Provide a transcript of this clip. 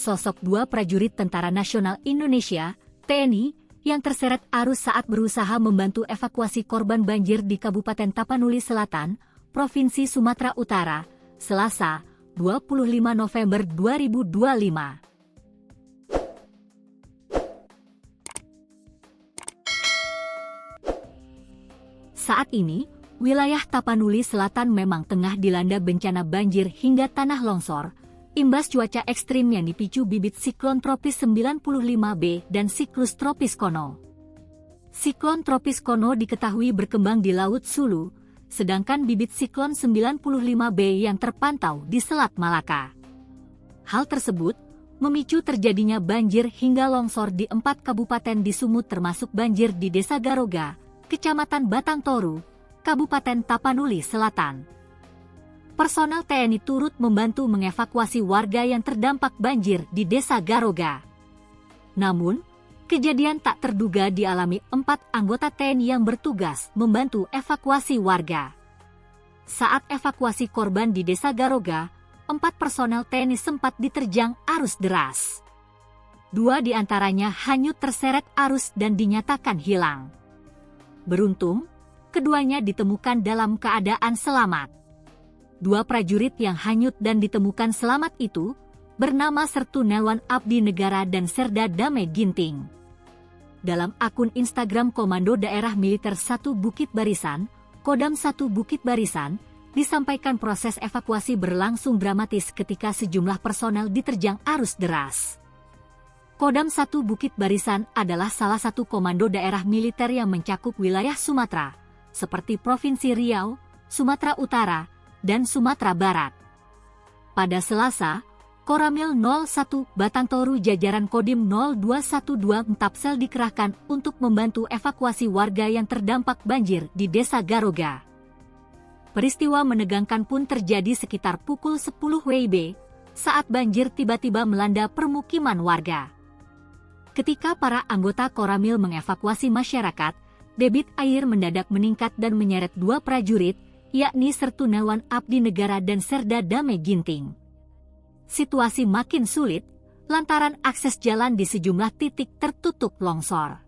sosok dua prajurit Tentara Nasional Indonesia, TNI, yang terseret arus saat berusaha membantu evakuasi korban banjir di Kabupaten Tapanuli Selatan, Provinsi Sumatera Utara, Selasa, 25 November 2025. Saat ini, wilayah Tapanuli Selatan memang tengah dilanda bencana banjir hingga tanah longsor, imbas cuaca ekstrim yang dipicu bibit siklon tropis 95B dan siklus tropis Kono. Siklon tropis Kono diketahui berkembang di Laut Sulu, sedangkan bibit siklon 95B yang terpantau di Selat Malaka. Hal tersebut memicu terjadinya banjir hingga longsor di 4 kabupaten di Sumut termasuk banjir di Desa Garoga, Kecamatan Batang Toru, Kabupaten Tapanuli Selatan. Personel TNI turut membantu mengevakuasi warga yang terdampak banjir di Desa Garoga. Namun, kejadian tak terduga dialami 4 anggota TNI yang bertugas membantu evakuasi warga. Saat evakuasi korban di Desa Garoga, 4 personel TNI sempat diterjang arus deras. 2 diantaranya hanyut terseret arus dan dinyatakan hilang. Beruntung, keduanya ditemukan dalam keadaan selamat. 2 prajurit yang hanyut dan ditemukan selamat itu bernama Sertu Nelwan Abdi Negara dan Serda Dame Ginting. Dalam akun Instagram Komando Daerah Militer 1 Bukit Barisan, Kodam 1 Bukit Barisan, disampaikan proses evakuasi berlangsung dramatis ketika sejumlah personel diterjang arus deras. Kodam 1 Bukit Barisan adalah salah satu komando daerah militer yang mencakup wilayah Sumatera, seperti Provinsi Riau, Sumatera Utara, dan Sumatera Barat. Pada Selasa, Koramil 01 Batang Toru jajaran Kodim 0212 Tapsel dikerahkan untuk membantu evakuasi warga yang terdampak banjir di Desa Garoga. Peristiwa menegangkan pun terjadi sekitar pukul 10 WIB, saat banjir tiba-tiba melanda permukiman warga. Ketika para anggota Koramil mengevakuasi masyarakat, debit air mendadak meningkat dan menyeret 2 prajurit, yakni Sertu Nelwan Abdi Negara dan Serda Dame Ginting. Situasi makin sulit, lantaran akses jalan di sejumlah titik tertutup longsor.